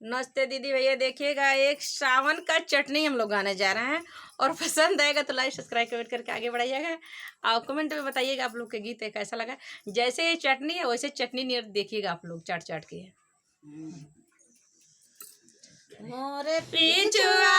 नमस्ते दीदी भैया, देखिएगा एक सावन का चटनी हम लोग गाने जा रहे हैं और पसंद आएगा तो लाइक सब्सक्राइब कमेंट करके आगे बढ़ाइएगा और कमेंट में बताइएगा आप लोग के गीत है कैसा लगा। जैसे ये चटनी है वैसे चटनी नियर देखिएगा आप लोग चाट चाट के। मोरे पीछुआ